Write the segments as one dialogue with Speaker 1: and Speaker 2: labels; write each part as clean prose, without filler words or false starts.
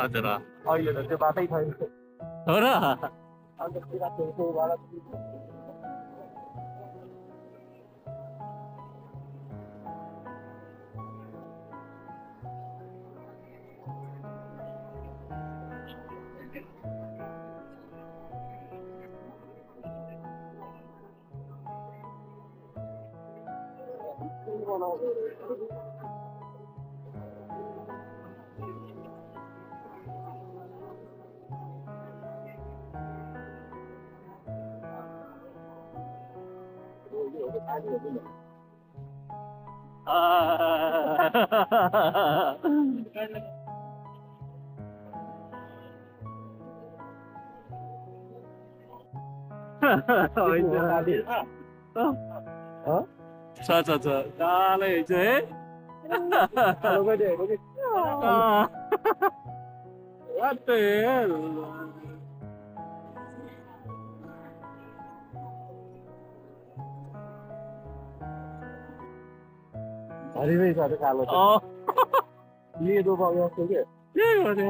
Speaker 1: हजुर
Speaker 2: अहिले त त्यो बाटै छैन
Speaker 1: हो र
Speaker 2: अन्त पुरा छेउछेउबाट
Speaker 1: Dale, che. What the hell?
Speaker 2: हरिरै छ कालो लिदो भयो जस्तो के
Speaker 1: के गर्ने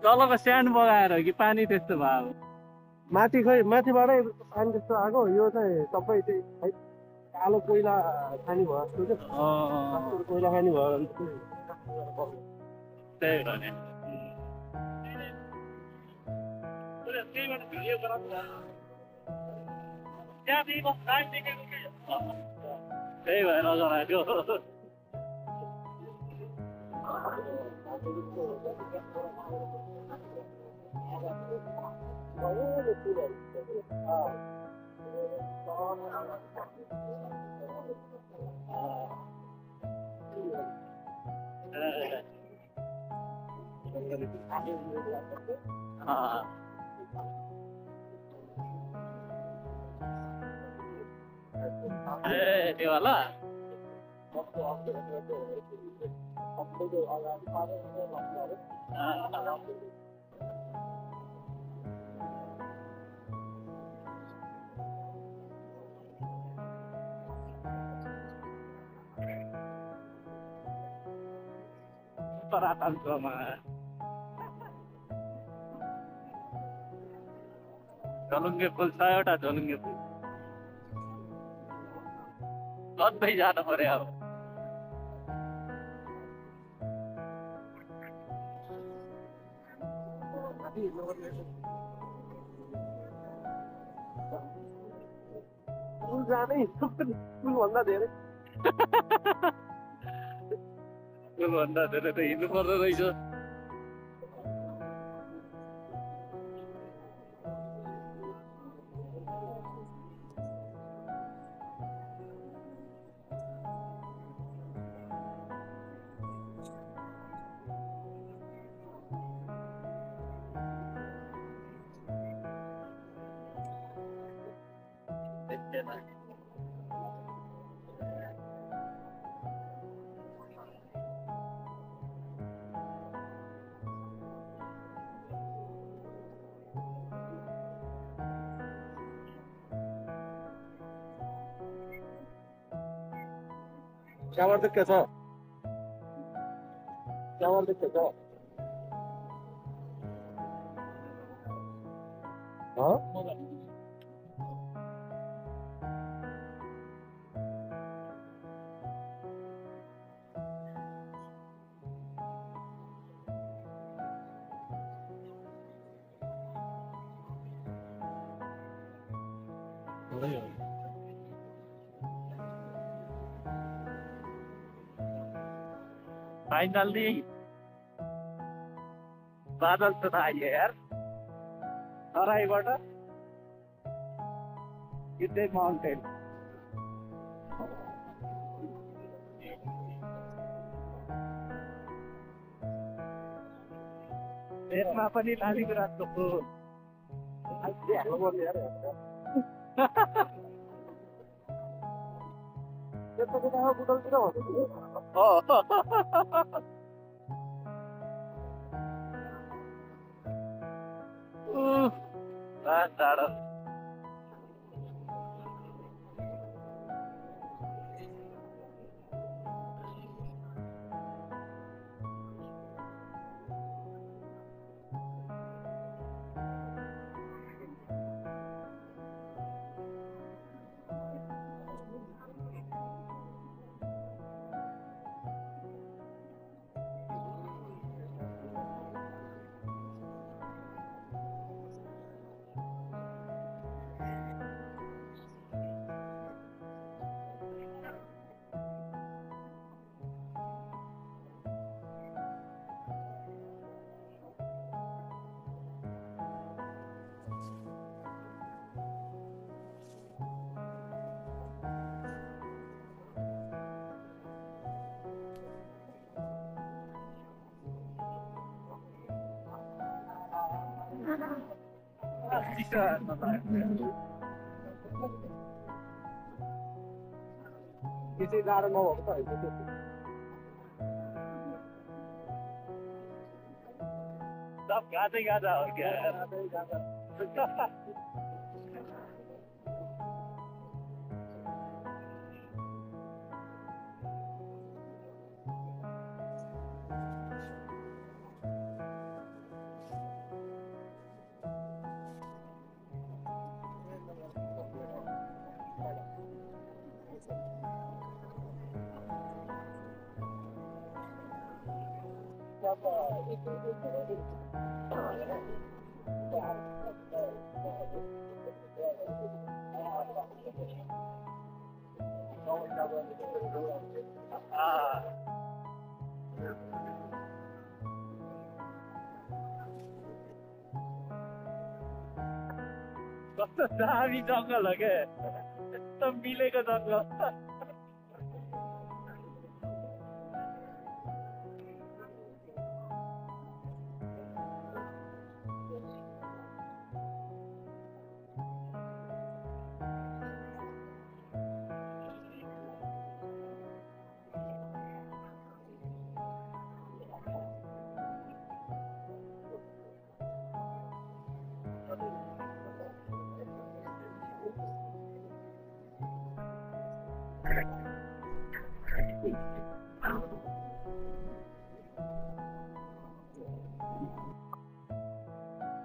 Speaker 1: तलको स्यान्ड बगाएर हो कि पानी त्यस्तो भयो
Speaker 2: माथि खै माथिबाटै पानी त्यस्तो आएको यो चाहिँ सबै त्यही खै कालो कोइला खानी भयो जस्तो के कोइला खानी भयो भने
Speaker 1: त्यही हो नि त्यही भएर गराएको त्यो होला परातन्त्रमा झलुङ्गे फुल 6वटा झलुङ्गे फुल कतै जानु पर्यो अब
Speaker 2: जानै भन्दा धेरै
Speaker 1: भन्दा धेरै त हिँड्नु पर्दो रहेछ
Speaker 2: Shower the kasa. Shower the kasa. Huh?
Speaker 1: Finally बादल त आइयो यार तराईबाट सिधै माउन्टेन पेटमा पनि लालिरहेको छु टाढो
Speaker 2: त्यसै गाह्रो नभएको त होइन त्यो
Speaker 1: सब गाँदै गाँदा हो क्या कस्तो दामी जङ्गल हो क्या एकदम मिलेको जङ्गल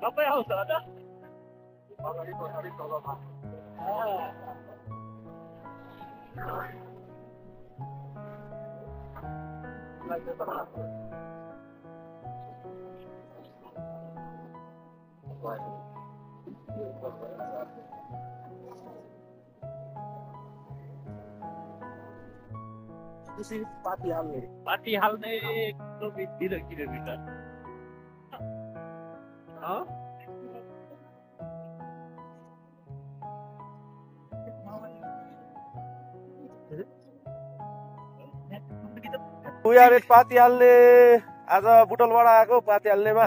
Speaker 1: सबै आउँछ त
Speaker 2: पाती हाल्ने
Speaker 1: पार्टी हाल्ने एकदम 13 किलोमिटर
Speaker 2: पाती हाल्ने आज बुटलबाट आएको पाती हाल्नेमा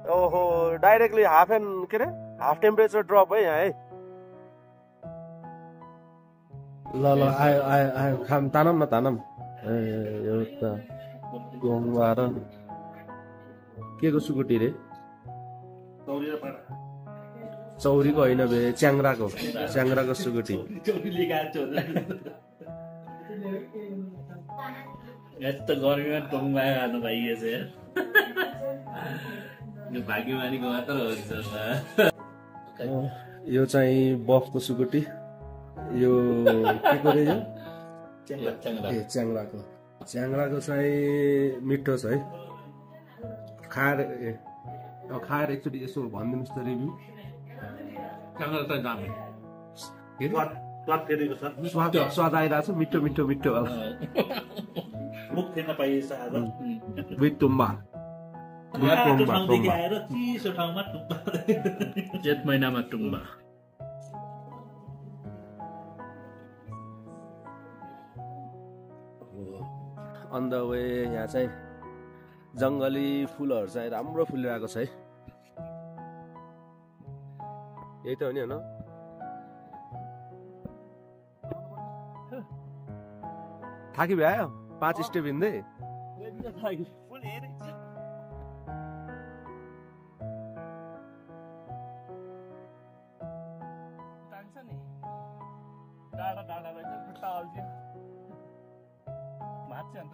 Speaker 2: ओहो डाइरेक्टली हाफ एन्ड के अरे हाफ टेम्परेचर ड्रप है यहाँ है ल ल आयो आयो आयो खाम तानम न तानम एउटा गोङवा र के को सुकुटी रे चौरीको होइन बे च्याङ्राको सुकुटी
Speaker 1: यस्तो गर्मीमा टोङमा खानु पाइएछ यो भाग्यमानीको मात्र हो
Speaker 2: यो चाहिँ बफको सुकुटी यो के को रे यो च्याङ्राको चाहिँ मिठो छ है खाएर खाएर एकचोटि यसो भनिदिनुहोस् त रिभ्यू
Speaker 1: च्याङ्रा त दामी
Speaker 2: स्वाद आइरहेको छ मिठो मिठो मिठो
Speaker 1: मुख फेर्न पाइएछ आज
Speaker 2: विथ तुम्बा
Speaker 1: चिसो ठाउँमा टुम्बा जेठ महिनामा टुम्बा
Speaker 2: अन द वे यहाँ चाहिँ जङ्गली फुलहरू चाहिँ राम्रो फुलिरहेको छ है यही त हो नि होइन थाकी भ्यायो 5 स्टेप हिँड्दै
Speaker 1: हेरेछ।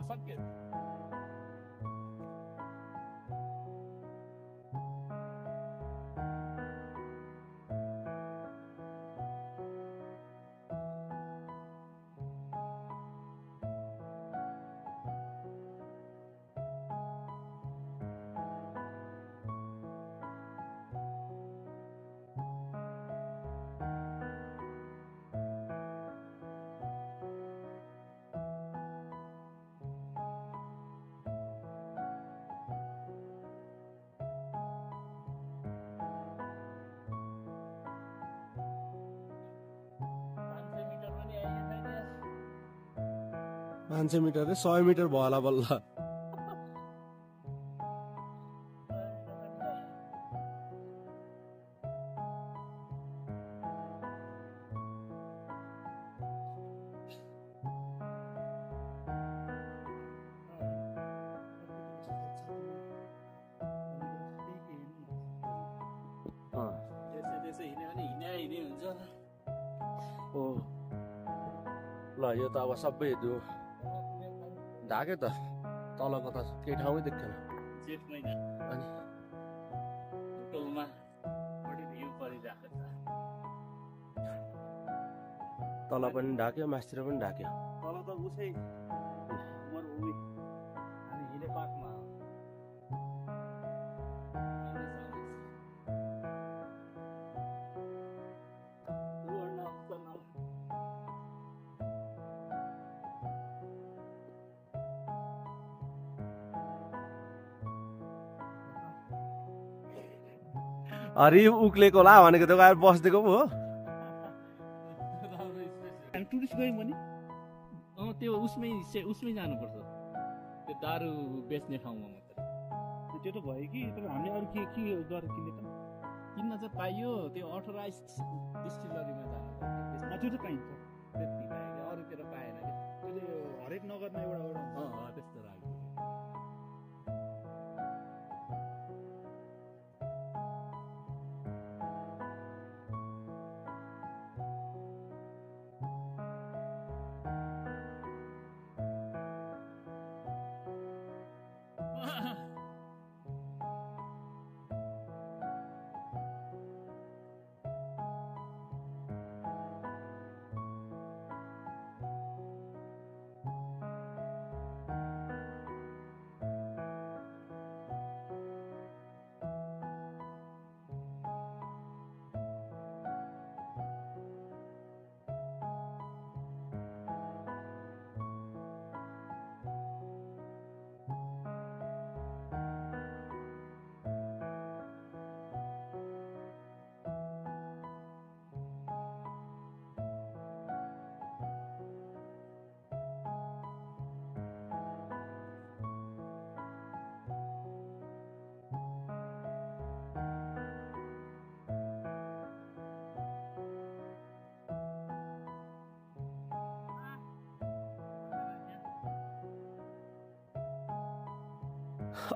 Speaker 1: सक्यो
Speaker 2: पाँच 500 मिटर 100 मिटर भयो होला बल्ल ल यो त अब सबै त्यो ढाक्यो त तलको त केही ठाउँमै देख्दैन
Speaker 1: जेठ महिना
Speaker 2: अनि
Speaker 1: टोलमा बढी हिउँ परिरहेको छ
Speaker 2: तल पनि ढाक्यो मास्तिर पनि ढाक्यो
Speaker 1: तल त उसै मरुभूमि अनि हिले पाकमा
Speaker 2: हरि उक्लेको होला भनेको त गएर बस्दिएको पो हो
Speaker 1: टुरिस्ट गयौँ भने त्यो उसमै जानुपर्छ त्यो दारू बेच्ने ठाउँमा मात्रै त्यो त भयो कि तर हामीले अरू के गरेर किन्ने त किन्न चाहिँ पाइयो त्यो अथोराइज डिस्टिलरीमा जानु त्यो त पाइन्छ त्यति पायो अरूतिर पाएन कि त्यो हरेक नगरमा एउटा त्यस्तो लाग्यो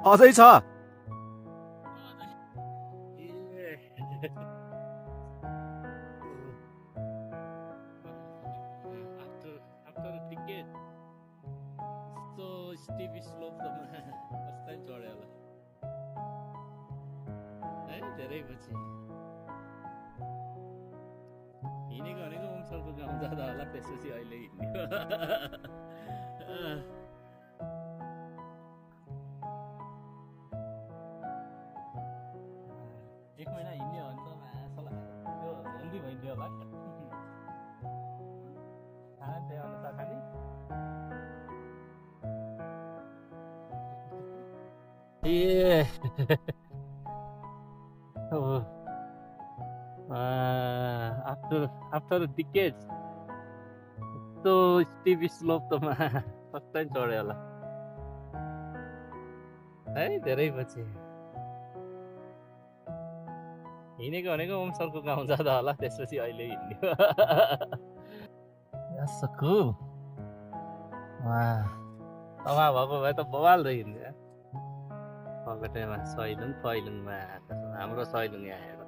Speaker 2: अझै छ
Speaker 1: after a decade so steep slope त कस्तै चढ्यो होला है धेरै पछि हिँडेको भनेको ओमसरको गाउँ जाँदा होला त्यसपछि अहिले हिँड्यो एक महिना हिँड्यो भने त मासला त्यो हेल्दी भइदियो होला खाना त्यही अनुसार खाने after decades so steep slope त कस्तै चढ्यो होला है धेरै पछि हिँडेको भनेको ओमसरको गाउँ जाँदा होला त्यसपछि अहिले हिँड्यो That's so cool. तमा भएको भए त बवाल रह्यो हिँड्यो पगटेमा सैलुङमा हाम्रो सैलुङ यहाँ हेर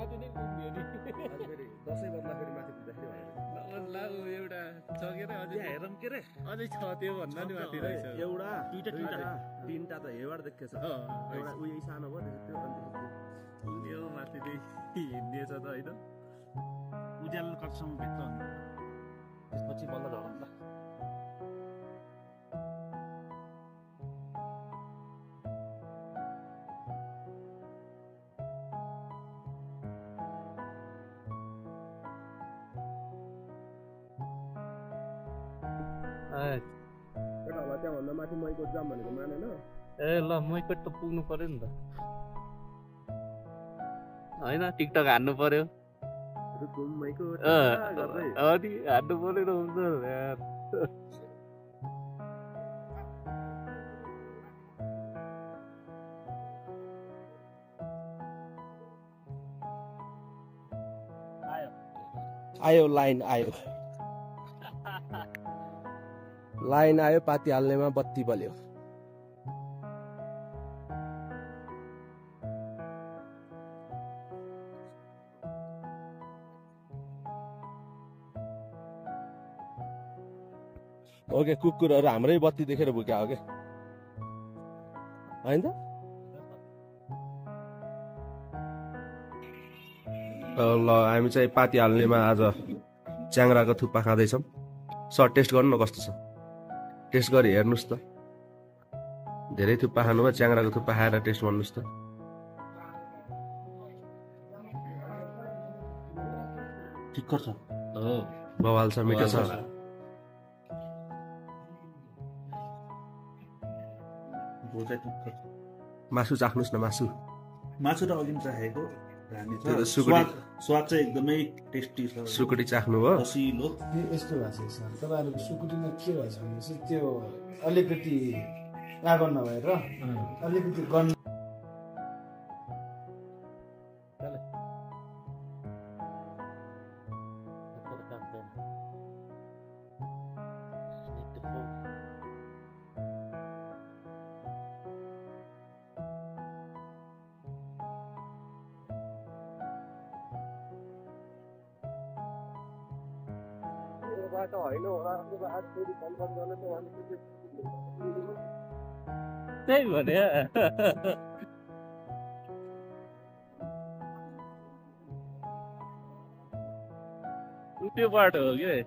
Speaker 1: माथि नै पुग्यो नि
Speaker 2: फेरि दसैँ भन्दाखेरि माथि पुग्दाखेरि
Speaker 1: ला एउटा छ के अरे अझै
Speaker 2: हेरौँ के रे
Speaker 1: अझै छ त्यो भन्दा नि माथि रहेछ
Speaker 2: एउटा तिनवटा त हेबाट देखेछ एउटा उयो सानो भयो त्यो अनि
Speaker 1: यो माथि चाहिँ हिँड्ने छ त होइन उज्यालो कक्षम भित्र त्यसपछि बल्ल झरौँ ल
Speaker 2: त्यहाँभन्दा माथि मैकोट जाम भनेको मानेन
Speaker 1: ए ल मैकोट त पुग्नु पर्यो नि त होइन टिकटक हान्नु पर्यो अनि हान्नु पर्यो र हुन्छ यार
Speaker 2: आयो लाइन आयो पाती हाल्नेमा बत्ती बल्यो ओके कुकुरहरू हाम्रै बत्ती देखेर भुक्या हो क्या होइन त ल हामी चाहिँ पाती हाल्नेमा आज च्याङ्राको थुक्पा खाँदैछौँ सर टेस्ट गर्नु न कस्तो छ टेस्ट गरी हेर्नुहोस् त धेरै थुक्पा खानुभयो च्याङ्राको थुक्पा खाएर टेस्ट गर्नुहोस् त
Speaker 1: ठिक छ
Speaker 2: बवाल छ मिठो छ मासु चाख्नुहोस् न मासु
Speaker 3: त अघि चाहेको
Speaker 2: स्वाद
Speaker 3: चाहिँ एकदमै टेस्टी छ
Speaker 2: सुकुटी चाख्नु भयो
Speaker 3: रसिलो
Speaker 4: यस्तो भएको छ सर तपाईँहरूको सुकुटीमा के भएछ भनेपछि त्यो अलिकति आगो नभएर अलिकति गन
Speaker 1: त्यही भने त्यो बाटो हो कि